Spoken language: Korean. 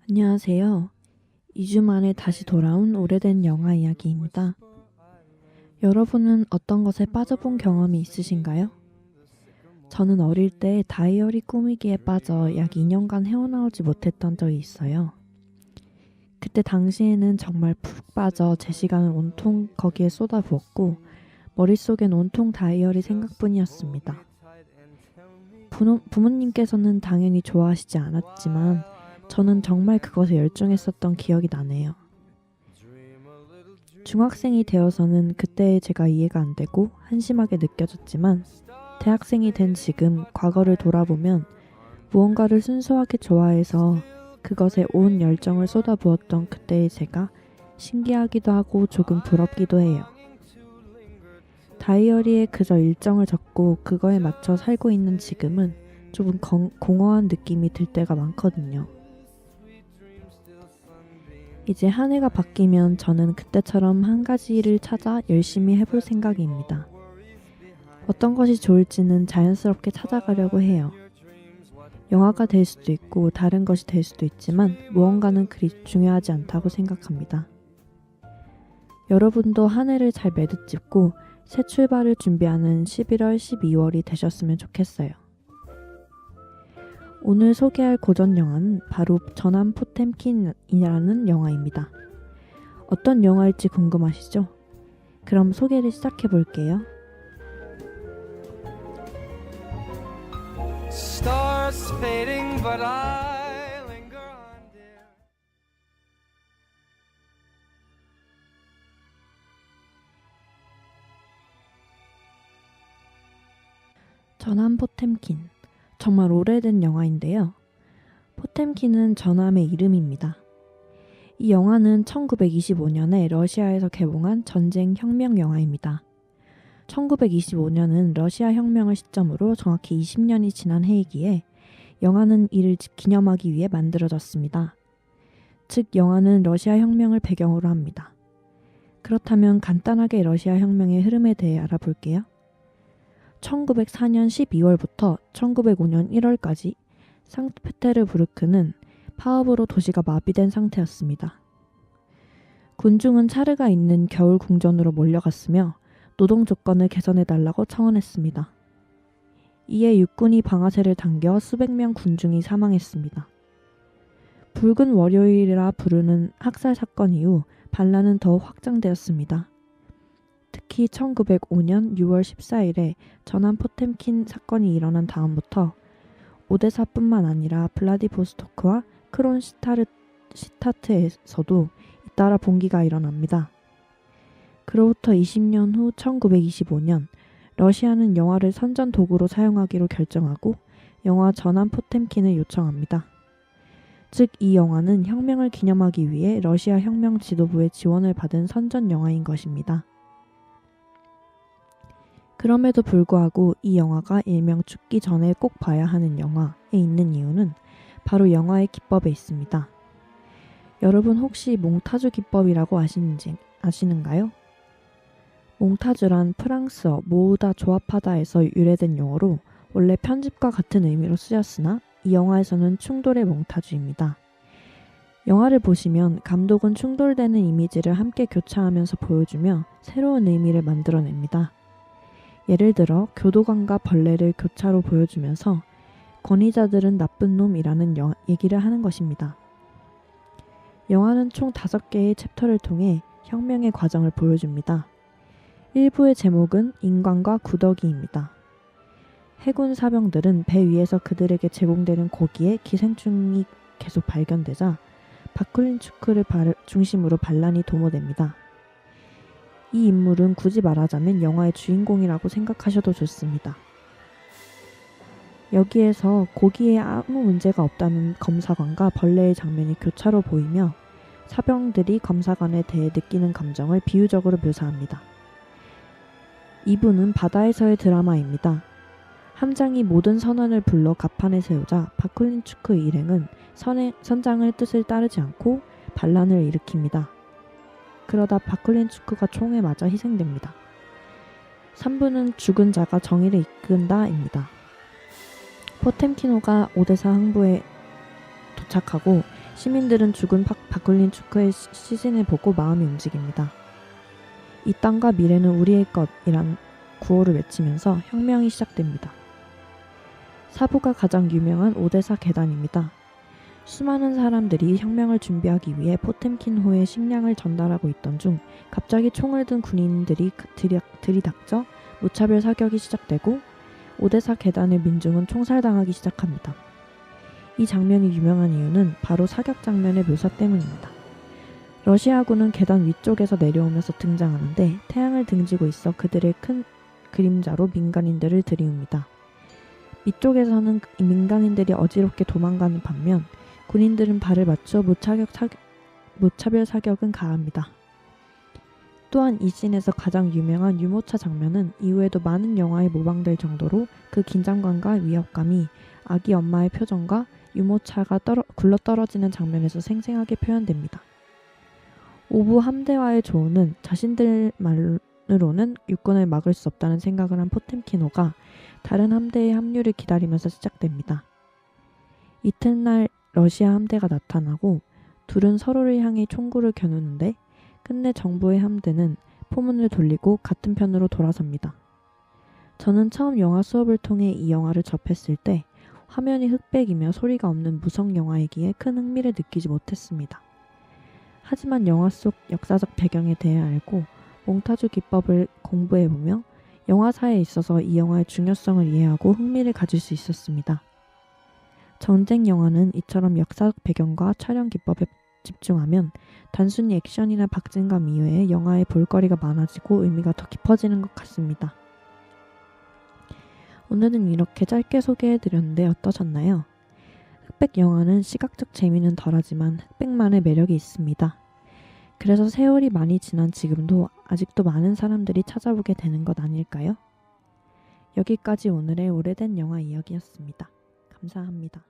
안녕하세요. 2주 만에 다시 돌아온 오래된 영화 이야기입니다. 여러분은 어떤 것에 빠져본 경험이 있으신가요? 저는 어릴 때 다이어리 꾸미기에 빠져 약 2년간 헤어나오지 못했던 적이 있어요. 그때 당시에는 정말 푹 빠져 제 시간을 온통 거기에 쏟아부었고 머릿속엔 온통 다이어리 생각뿐이었습니다. 부모님께서는 당연히 좋아하시지 않았지만 저는 정말 그것에 열중했었던 기억이 나네요. 중학생이 되어서는 그때의 제가 이해가 안 되고 한심하게 느껴졌지만 대학생이 된 지금 과거를 돌아보면 무언가를 순수하게 좋아해서 그것에 온 열정을 쏟아부었던 그때의 제가 신기하기도 하고 조금 부럽기도 해요. 다이어리에 그저 일정을 적고 그거에 맞춰 살고 있는 지금은 조금 공허한 느낌이 들 때가 많거든요. 이제 한 해가 바뀌면 저는 그때처럼 한 가지를 찾아 열심히 해볼 생각입니다. 어떤 것이 좋을지는 자연스럽게 찾아가려고 해요. 영화가 될 수도 있고 다른 것이 될 수도 있지만 무언가는 그리 중요하지 않다고 생각합니다. 여러분도 한 해를 잘 매듭짓고 새 출발을 준비하는 11월, 12월이 되셨으면 좋겠어요. 오늘 소개할 고전 영화는 바로 전함 포템킨이라는 영화입니다. 어떤 영화일지 궁금하시죠? 그럼 소개를 시작해 볼게요. Stars fading, but I linger on, dear. 전함 포템킨. 정말 오래된 영화인데요. 포템킨은 전함의 이름입니다. 이 영화는 1925년에 러시아에서 개봉한 전쟁 혁명 영화입니다. 1925년은 러시아 혁명을 시점으로 정확히 20년이 지난 해이기에 영화는 이를 기념하기 위해 만들어졌습니다. 즉 영화는 러시아 혁명을 배경으로 합니다. 그렇다면 간단하게 러시아 혁명의 흐름에 대해 알아볼게요. 1904년 12월부터 1905년 1월까지 상트페테르부르크는 파업으로 도시가 마비된 상태였습니다. 군중은 차르가 있는 겨울 궁전으로 몰려갔으며 노동 조건을 개선해달라고 청원했습니다. 이에 육군이 방아쇠를 당겨 수백 명 군중이 사망했습니다. 붉은 월요일이라 부르는 학살 사건 이후 반란은 더욱 확장되었습니다. 특히 1905년 6월 14일에 전함 포템킨 사건이 일어난 다음부터 오데사뿐만 아니라 블라디보스토크와 크론시타트에서도 잇따라 봉기가 일어납니다. 그로부터 20년 후 1925년 러시아는 영화를 선전 도구로 사용하기로 결정하고 영화 전함 포템킨을 요청합니다. 즉 이 영화는 혁명을 기념하기 위해 러시아 혁명 지도부의 지원을 받은 선전 영화인 것입니다. 그럼에도 불구하고 이 영화가 일명 죽기 전에 꼭 봐야 하는 영화에 있는 이유는 바로 영화의 기법에 있습니다. 여러분 혹시 몽타주 기법이라고 아시는가요? 몽타주란 프랑스어 모으다 조합하다에서 유래된 용어로 원래 편집과 같은 의미로 쓰였으나 이 영화에서는 충돌의 몽타주입니다. 영화를 보시면 감독은 충돌되는 이미지를 함께 교차하면서 보여주며 새로운 의미를 만들어냅니다. 예를 들어 교도관과 벌레를 교차로 보여주면서 권위자들은 나쁜 놈이라는 얘기를 하는 것입니다. 영화는 총 5개의 챕터를 통해 혁명의 과정을 보여줍니다. 1부의 제목은 인관과 구더기입니다. 해군 사병들은 배 위에서 그들에게 제공되는 고기에 기생충이 계속 발견되자 바쿨린추크를 중심으로 반란이 도모됩니다. 이 인물은 굳이 말하자면 영화의 주인공이라고 생각하셔도 좋습니다. 여기에서 고기에 아무 문제가 없다는 검사관과 벌레의 장면이 교차로 보이며 사병들이 검사관에 대해 느끼는 감정을 비유적으로 묘사합니다. 2부는 바다에서의 드라마입니다. 함장이 모든 선원을 불러 갑판에 세우자 바쿨린추크 일행은 선장의 뜻을 따르지 않고 반란을 일으킵니다. 그러다 바쿨린추크가 총에 맞아 희생됩니다. 3부는 죽은 자가 정의를 이끈다입니다. 포템키노가 오데사 항구에 도착하고 시민들은 죽은 바쿨린 축구의 시신을 보고 마음이 움직입니다. 이 땅과 미래는 우리의 것이란 구호를 외치면서 혁명이 시작됩니다. 사부가 가장 유명한 오데사 계단입니다. 수많은 사람들이 혁명을 준비하기 위해 포템킨호에 식량을 전달하고 있던 중 갑자기 총을 든 군인들이 들이닥쳐 무차별 사격이 시작되고 오데사 계단의 민중은 총살당하기 시작합니다. 이 장면이 유명한 이유는 바로 사격 장면의 묘사 때문입니다. 러시아군은 계단 위쪽에서 내려오면서 등장하는데 태양을 등지고 있어 그들의 큰 그림자로 민간인들을 들이웁니다. 위쪽에서는 민간인들이 어지럽게 도망가는 반면 군인들은 발을 맞춰 무차별 사격은 가합니다. 또한 이 씬에서 가장 유명한 유모차 장면은 이후에도 많은 영화에 모방될 정도로 그 긴장감과 위협감이 아기 엄마의 표정과 유모차가 굴러떨어지는 장면에서 생생하게 표현됩니다. 오부 함대와의 조언은 자신들만으로는 육군을 막을 수 없다는 생각을 한 포템키노가 다른 함대의 합류를 기다리면서 시작됩니다. 이튿날 러시아 함대가 나타나고 둘은 서로를 향해 총구를 겨누는데 끝내 정부의 함대는 포문을 돌리고 같은 편으로 돌아섭니다. 저는 처음 영화 수업을 통해 이 영화를 접했을 때 화면이 흑백이며 소리가 없는 무성 영화이기에 큰 흥미를 느끼지 못했습니다. 하지만 영화 속 역사적 배경에 대해 알고 몽타주 기법을 공부해보며 영화사에 있어서 이 영화의 중요성을 이해하고 흥미를 가질 수 있었습니다. 전쟁 영화는 이처럼 역사적 배경과 촬영 기법에 집중하면 단순히 액션이나 박진감 이외에 영화의 볼거리가 많아지고 의미가 더 깊어지는 것 같습니다. 오늘은 이렇게 짧게 소개해드렸는데 어떠셨나요? 흑백 영화는 시각적 재미는 덜하지만 흑백만의 매력이 있습니다. 그래서 세월이 많이 지난 지금도 아직도 많은 사람들이 찾아보게 되는 것 아닐까요? 여기까지 오늘의 오래된 영화 이야기였습니다. 감사합니다.